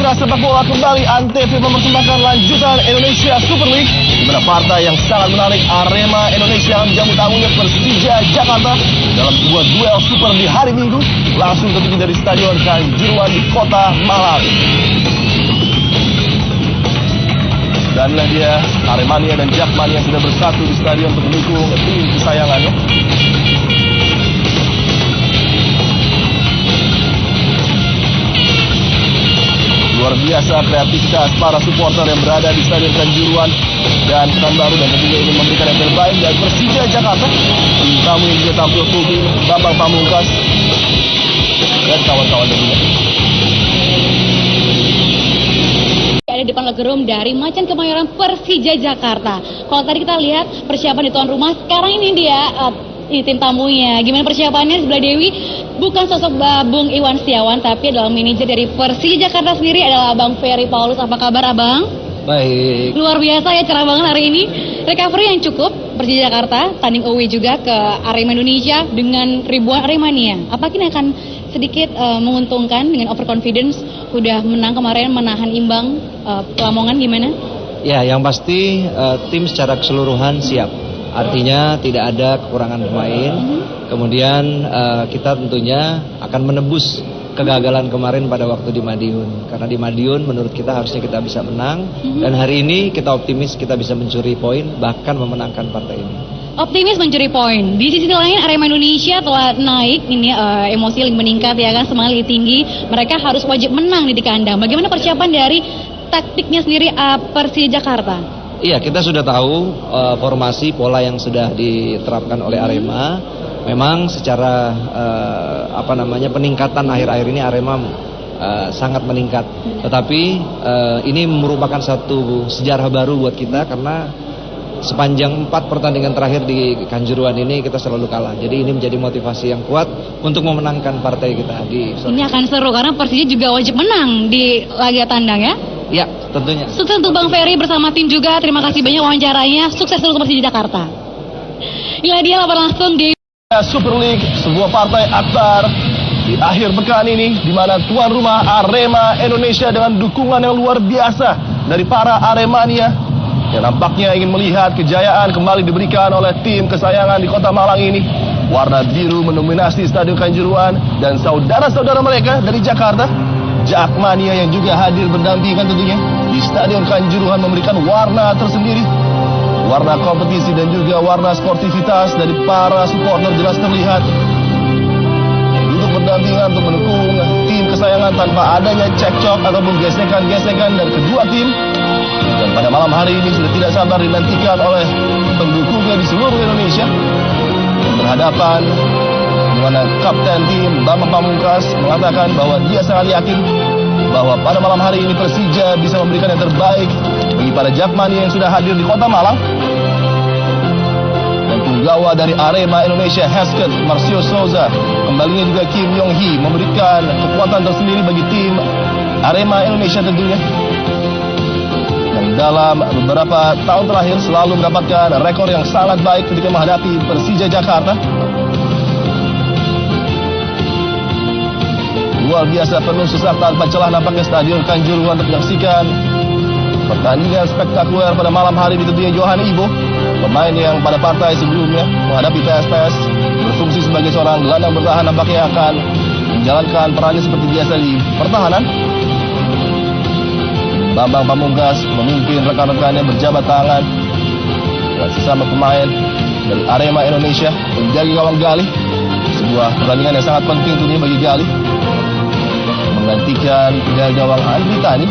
Mitra sepak bola kembali Antv mempersembahkan lanjutan Indonesia Super League, di mana partai yang sangat menarik Arema Indonesia menjamu tamunya Persija Jakarta dalam sebuah duel super di hari Minggu langsung tentunya dari Stadion Kanjuruhan di Kota Malang. Dan inilah dia Aremania dan Jakmania sudah bersatu di stadion untuk mendukung tim kesayangannya. Luar biasa kreativitas para supporter yang berada di Stadion Kanjuruhan dan Pekanbaru, dan tentunya ingin memberikan yang terbaik dari Persija Jakarta. Tim tamu yang juga tampil full tim, Bambang Pamungkas dan kawan-kawan tentunya. Ada di depan locker room dari Macan Kemayoran Persija Jakarta. Kalau tadi kita lihat persiapan di tuan rumah, sekarang ini dia tim tamunya. Gimana persiapannya sebelah Dewi? Bukan sosok Bung Iwan Setiawan, tapi adalah manajer dari Persija Jakarta sendiri, adalah Abang Ferry Paulus. Apa kabar Abang? Baik. Luar biasa ya, cerah banget hari ini. Recovery yang cukup Persija Jakarta, tanding away juga ke Arema Indonesia dengan ribuan Aremania. Apakah ini akan sedikit menguntungkan dengan overconfidence? Udah menang kemarin, menahan imbang Lamongan, gimana? Ya, yang pasti tim secara keseluruhan siap. Artinya tidak ada kekurangan pemain. Kemudian kita tentunya akan menebus kegagalan kemarin pada waktu di Madiun. Karena di Madiun menurut kita harusnya kita bisa menang. Dan hari ini kita optimis kita bisa mencuri poin, bahkan memenangkan partai ini. Optimis mencuri poin. Di sisi lain Arema Indonesia telah naik, ini emosi yang meningkat ya kan, semangat tinggi. Mereka harus wajib menang di kandang. Bagaimana persiapan dari taktiknya sendiri Persija Jakarta? Iya, kita sudah tahu formasi pola yang sudah diterapkan oleh Arema. Memang secara peningkatan akhir-akhir ini Arema sangat meningkat. Tetapi ini merupakan satu sejarah baru buat kita karena sepanjang 4 pertandingan terakhir di Kanjuruhan ini kita selalu kalah. Jadi ini menjadi motivasi yang kuat untuk memenangkan partai kita di. Ini akan seru karena Persija juga wajib menang di laga tandang ya. Ya, tentunya. Sukses untuk Bang Ferry bersama tim juga. Terima kasih banyak wawancaranya. Sukses untuk Persija Jakarta. Inilah dia laporan langsung di Super League, sebuah partai akbar di akhir pekan ini, di mana tuan rumah Arema Indonesia dengan dukungan yang luar biasa dari para Aremania yang nampaknya ingin melihat kejayaan kembali diberikan oleh tim kesayangan di Kota Malang ini. Warna biru mendominasi Stadion Kanjuruhan dan saudara-saudara mereka dari Jakarta, Jakmania, yang juga hadir berdampingan tentunya di Stadion Kanjuruhan, memberikan warna tersendiri. Warna kompetisi dan juga warna sportivitas dari para supporter jelas terlihat duduk berdampingan untuk mendukung tim kesayangan tanpa adanya cekcok ataupun gesekan-gesekan dari kedua tim. Dan pada malam hari ini sudah tidak sabar dinantikan oleh pendukungnya di seluruh Indonesia yang berhadapan, di mana kapten tim Bambang Pamungkas mengatakan bahwa dia sangat yakin bahwa pada malam hari ini Persija bisa memberikan yang terbaik bagi para Jakmania yang sudah hadir di Kota Malang. Dan punggawa dari Arema Indonesia, Hesketh Marcio Souza, kembalinya juga Kim Yong Hee, memberikan kekuatan tersendiri bagi tim Arema Indonesia tentunya, yang dalam beberapa tahun terakhir selalu mendapatkan rekor yang sangat baik ketika menghadapi Persija Jakarta. Luar biasa penuh sesak tanpa celah nampaknya Stadion Kanjuruhan untuk menyaksikan pertandingan spektakuler pada malam hari ini. Tentunya Johan Ibo, pemain yang pada partai sebelumnya menghadapi PSPS berfungsi sebagai seorang gelandang bertahan, nampaknya akan menjalankan perannya seperti biasa di pertahanan. Bambang Pamungkas memimpin rekan-rekannya berjabat tangan dengan sesama pemain dari Arema Indonesia menjaga gawang Galih. Sebuah pertandingan yang sangat penting tentunya bagi Galih, menggantikan gawang Andri Tani.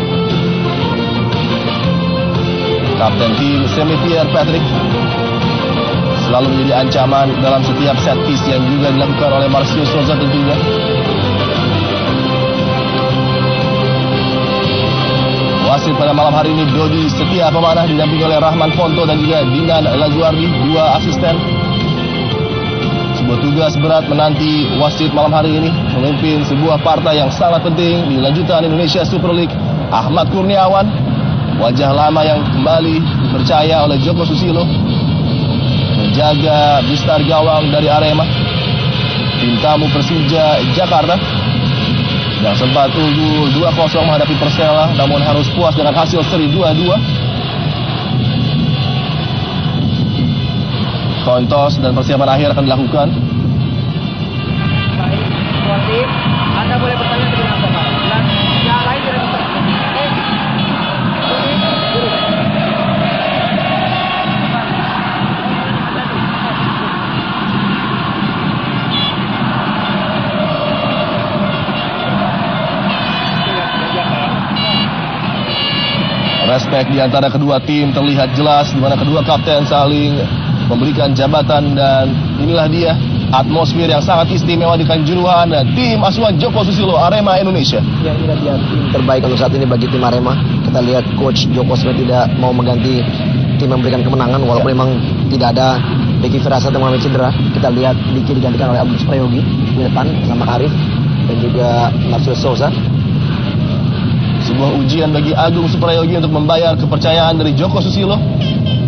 Kapten tim Semi Pierre Patrick selalu menjadi ancaman dalam setiap set piece yang juga dilakukan oleh Marcio Souza tentunya. Wasit pada malam hari ini Dodi Setia Pemanah didampingi oleh Rahman Ponto dan juga Dinan Lazuardi, 2 asisten. Sebuah tugas berat menanti wasit malam hari ini, memimpin sebuah partai yang sangat penting di lanjutan Indonesia Super League. Ahmad Kurniawan, wajah lama yang kembali dipercaya oleh Joko Susilo, menjaga bistar gawang dari Arema, tim tamu Persija Jakarta. yang sempat unggul 2-0 menghadapi Persela, namun harus puas dengan hasil seri 2-2. Coin toss dan persiapan akhir akan dilakukan. Baik, sportif. Anda boleh bertanya dengan apa, Pak? Dan yang lain tidak bisa. Respect di antara kedua tim terlihat jelas di mana kedua kapten saling memberikan jabatan, dan inilah dia atmosfer yang sangat istimewa di Kanjuruhan tim asuhan Joko Susilo Arema Indonesia. Ya, inilah dia tim terbaik untuk saat ini bagi tim Arema. Kita lihat coach Joko sebenarnya tidak mau mengganti tim memberikan kemenangan walaupun memang tidak ada Diki Firasat yang mengalami cedera. Kita lihat Diki digantikan oleh Agus Prayogi di depan bersama Arif dan juga Marcelo Souza. Sebuah ujian bagi Agung Suprayogi untuk membayar kepercayaan dari Joko Susilo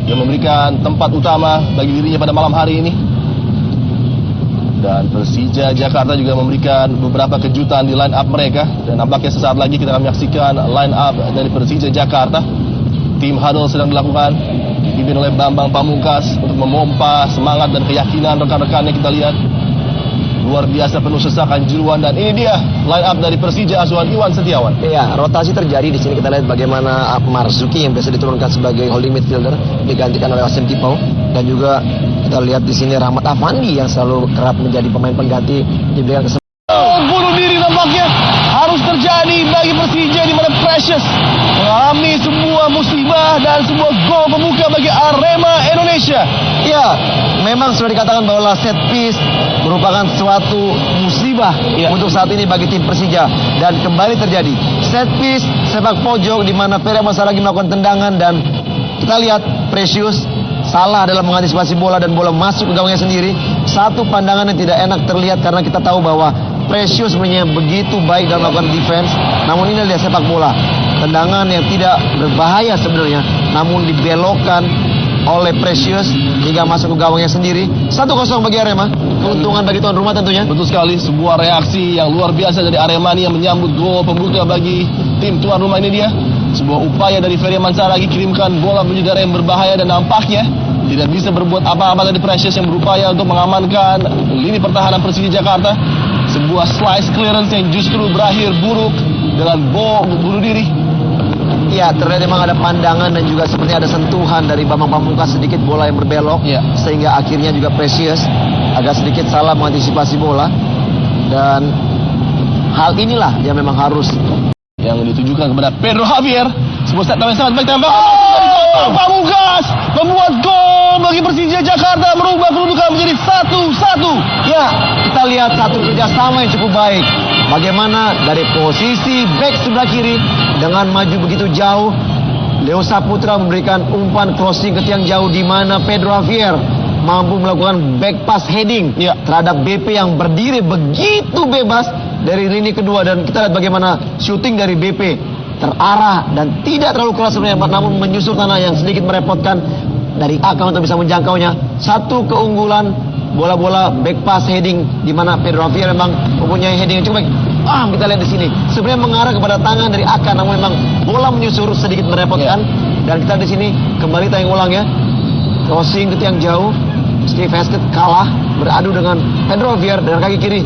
yang memberikan tempat utama bagi dirinya pada malam hari ini. Dan Persija Jakarta juga memberikan beberapa kejutan di line up mereka, dan nampaknya sesaat lagi kita akan menyaksikan line up dari Persija Jakarta. Tim huddle sedang dilakukan, dipimpin oleh Bambang Pamungkas untuk memompa semangat dan keyakinan rekan-rekannya. Kita lihat luar biasa penuh sesak Kanjuruhan, dan ini dia line up dari Persija asuhan Iwan Setiawan. Iya, rotasi terjadi di sini. Kita lihat bagaimana Marzuki yang biasa diturunkan sebagai holding midfielder digantikan oleh Wasim Kipau, dan juga kita lihat di sini Rahmat Afandi yang selalu kerap menjadi pemain pengganti diberikan kesempatan. Bunuh diri nampaknya harus terjadi bagi Persija di mana Precious mengalami sebuah musibah dan sebuah gol pembuka bagi Arema Indonesia. Iya, memang sudah dikatakan bahwa set piece merupakan suatu musibah untuk saat ini bagi tim Persija, dan kembali terjadi set piece sepak pojok di mana Ferry Masaragi melakukan tendangan, dan kita lihat Precious salah dalam mengantisipasi bola dan bola masuk ke gawangnya sendiri. Satu pandangan yang tidak enak terlihat karena kita tahu bahwa Precious sebenarnya begitu baik dalam melakukan defense, namun ini dia sepak bola, tendangan yang tidak berbahaya sebenarnya, namun dibelokkan oleh Precious hingga masuk ke gawangnya sendiri. 1-0 bagi Arema, keuntungan bagi tuan rumah tentunya. Betul sekali, sebuah reaksi yang luar biasa dari Aremania menyambut gol pembuka bagi tim tuan rumah. Ini dia sebuah upaya dari Ferry Mansaragi, kirimkan bola menuju daerah yang berbahaya, dan nampaknya tidak bisa berbuat apa-apa dari Precious yang berupaya untuk mengamankan lini pertahanan Persija Jakarta. Sebuah slice clearance yang justru berakhir buruk dengan bunuh diri. Ya, terlihat memang ada pandangan dan juga seperti ada sentuhan dari Bambang Pamungkas, sedikit bola yang berbelok, sehingga akhirnya juga Precious agak sedikit salah mengantisipasi bola, dan hal inilah yang memang harus yang ditujukan kepada Pedro Javier. Sebuah set yang sangat baik, tembak Pamungkas membuat gol bagi Persija Jakarta, merubah kedudukan menjadi 1-1. Ya, kita lihat satu kerjasama yang cukup baik. Bagaimana dari posisi back sebelah kiri dengan maju begitu jauh, Leo Saputra memberikan umpan crossing ke tiang jauh di mana Pedro Javier mampu melakukan back pass heading terhadap BP yang berdiri begitu bebas dari lini kedua, dan kita lihat bagaimana shooting dari BP terarah dan tidak terlalu keras sebenarnya, namun menyusur tanah yang sedikit merepotkan dari Aka untuk bisa menjangkaunya. Satu keunggulan bola-bola back pass heading di mana Pedro Javier memang mempunyai heading yang cukup baik. Kita lihat di sini sebenarnya mengarah kepada tangan dari Aka, namun memang bola menyusur sedikit merepotkan. Dan kita di sini kembali tayang ulang ya, crossing ke tiang jauh, Steve Haskett kalah beradu dengan Pedro Javier dengan kaki kiri.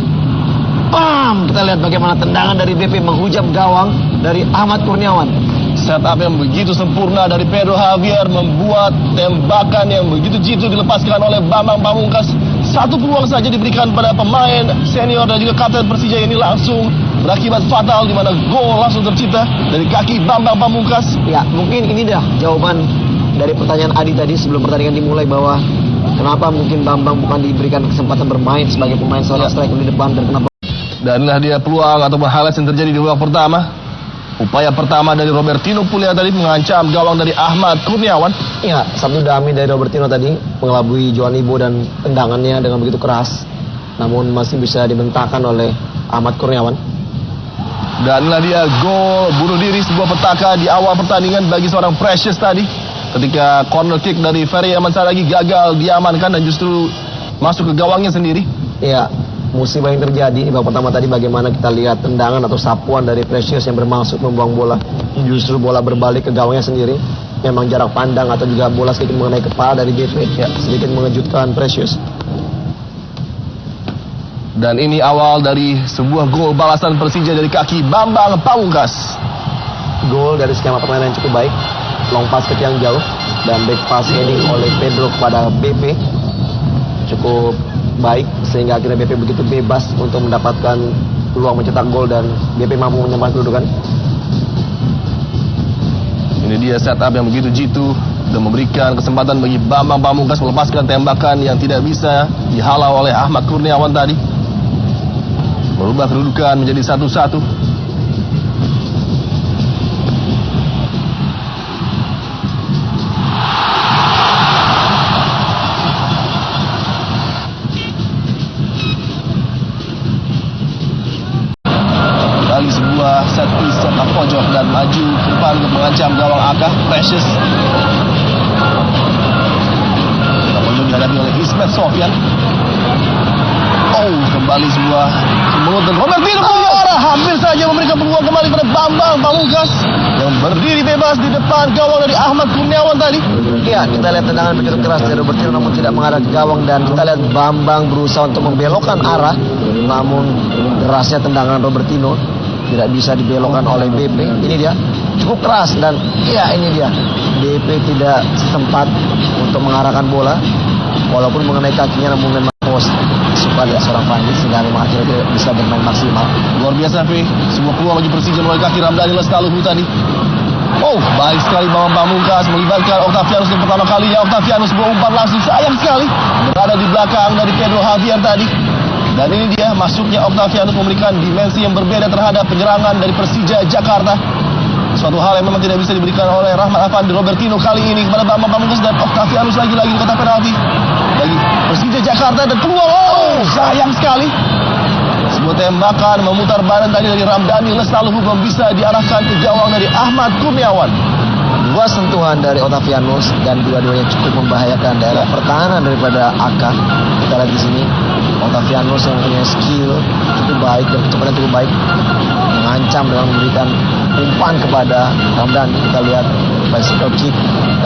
Kita lihat bagaimana tendangan dari BP menghujam gawang dari Ahmad Kurniawan. Setup yang begitu sempurna dari Pedro Javier membuat tembakan yang begitu jitu dilepaskan oleh Bambang Pamungkas. Satu peluang saja diberikan pada pemain senior dan juga kapten Persija, ini langsung berakibat fatal di mana gol langsung tercipta dari kaki Bambang Pamungkas. Ya, mungkin ini dah jawaban dari pertanyaan Adi tadi sebelum pertandingan dimulai, bahwa kenapa mungkin Bambang bukan diberikan kesempatan bermain sebagai pemain seorang striker di depan, dan kenapa. Dan inilah dia peluang ataupun highlights yang terjadi di babak pertama. Upaya pertama dari Robertino Pulia tadi mengancam gawang dari Ahmad Kurniawan. Ya, satu dummy dari Robertino tadi mengelabui Johan Ibo, dan tendangannya dengan begitu keras, namun masih bisa dibentangkan oleh Ahmad Kurniawan. Dan inilah dia gol bunuh diri, sebuah petaka di awal pertandingan bagi seorang Precious tadi, ketika corner kick dari Ferry Mansaragi gagal diamankan dan justru masuk ke gawangnya sendiri. Ya, musibah yang terjadi. Di babak pertama tadi bagaimana kita lihat tendangan atau sapuan dari Precious yang bermaksud membuang bola. Justru bola berbalik ke gawangnya sendiri. Memang jarak pandang atau juga bola sedikit mengenai kepala dari BP. Ya, sedikit mengejutkan Precious. Dan ini awal dari sebuah gol balasan Persija dari kaki Bambang Pamungkas. Gol dari skema permainan yang cukup baik. Long pass ke tiang jauh dan back pass heading oleh Pedro kepada BP. Cukup baik sehingga akhirnya BP begitu bebas untuk mendapatkan peluang mencetak gol dan BP mampu menyamakan kedudukan. Ini dia setup yang begitu jitu dan memberikan kesempatan bagi Bambang Pamungkas melepaskan tembakan yang tidak bisa dihalau oleh Ahmad Kurniawan tadi. Merubah kedudukan menjadi 1-1. Kali sebuah set piece sepak pojok dan maju ke depan untuk mengancam gawang Akah. Precious. Sepak pojok dihadapi oleh Ismet Sofyan. Kembali sebuah mulut dan Robertino keluar, hampir saja memberikan peluang kembali pada Bambang Pamungkas yang berdiri bebas di depan gawang dari Ahmad Kurniawan tadi. Ya, kita lihat tendangan begitu keras dari Robertino namun tidak mengarah ke gawang dan kita lihat Bambang berusaha untuk membelokkan arah namun derasnya tendangan Robertino tidak bisa dibelokkan oleh BP. Ini dia cukup keras dan ya ini dia BP tidak sempat untuk mengarahkan bola walaupun mengenai kakinya namun memang suka dari seorang Fandi sehingga memang akhirnya tidak bisa bermain maksimal. Luar biasa, P. Sebuah peluang bagi Persija melalui kaki Ramdhani Lestaluhu tadi. Baik sekali Bambang Pamungkas melibatkan Octavianus yang pertama kalinya. Octavianus sebuah umpan langsung sayang sekali berada di belakang dari Pedro Javier tadi. Dan ini dia masuknya Octavianus memberikan dimensi yang berbeda terhadap penyerangan dari Persija Jakarta. Suatu hal yang memang tidak bisa diberikan oleh Rahmat Afandi Robertino kali ini kepada Bambang Pamungkas dan Octavianus lagi-lagi di kotak penalti bagi Persija Jakarta dan peluang sayang sekali. Sebuah tembakan memutar badan tadi dari Ramdhani Lestaluhu belum bisa diarahkan ke gawang dari Ahmad Kurniawan. Dua sentuhan dari Octavianus dan dua-duanya cukup membahayakan daerah pertahanan daripada Akah. Kita lihat di sini Octavianus yang punya skill cukup baik dan kecepatan cukup baik mengancam dengan memberikan umpan kepada Ramdhani. Kita lihat bicycle kick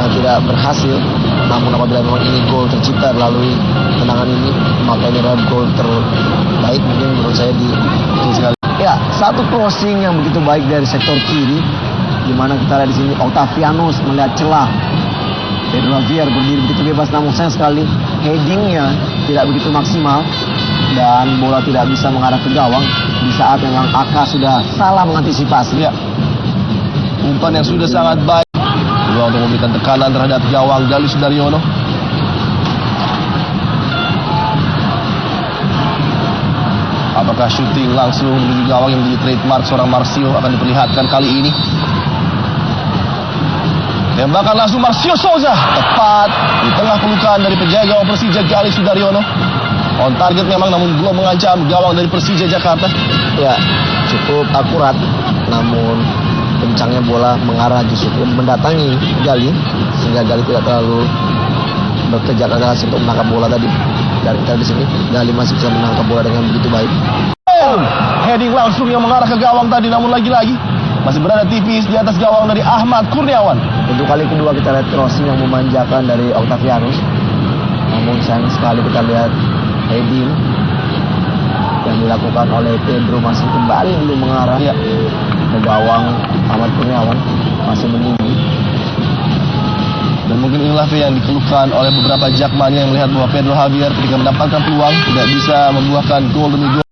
yang tidak berhasil. Namun apabila memang ini gol tercipta melalui tendangan ini maka ini adalah gol terbaik mungkin menurut saya di sekali. Ya, satu crossing yang begitu baik dari sektor kiri di mana kita lihat di sini Octavianus melihat celah. Pedro Javier berdiri begitu bebas namun sayang sekali headingnya tidak begitu maksimal dan bola tidak bisa mengarah ke gawang di saat memang Aka sudah salah mengantisipasi. Ya. Umpan yang sudah sangat baik. Peluang untuk memberikan tekanan terhadap gawang Galih Sudaryono. Apakah syuting langsung menuju gawang yang menjadi trademark seorang Marcio akan diperlihatkan kali ini? Tembakan langsung Marcio Souza tepat di tengah pelukan dari penjaga Persija Galih Sudaryono. On target memang namun belum mengancam gawang dari Persija Jakarta. Ya, cukup akurat namun kencangnya bola mengarah justru mendatangi Galih sehingga Galih tidak terlalu bekerja keras untuk menangkap bola tadi. Dan kita di sini Galih masih bisa menangkap bola dengan begitu baik. Heading langsung yang mengarah ke gawang tadi namun lagi-lagi masih berada tipis di atas gawang dari Ahmad Kurniawan. Untuk kali kedua kita lihat crossing yang memanjakan dari Octavianus. Namun sayang sekali kita lihat heading yang dilakukan oleh Pedro masih kembali belum mengarah ke gawang Ahmad Kurniawan masih menunggu. Dan mungkin inilah yang dikeluhkan oleh beberapa jakmania yang melihat bahwa Pedro Javier ketika mendapatkan peluang tidak bisa membuahkan gol demi gol.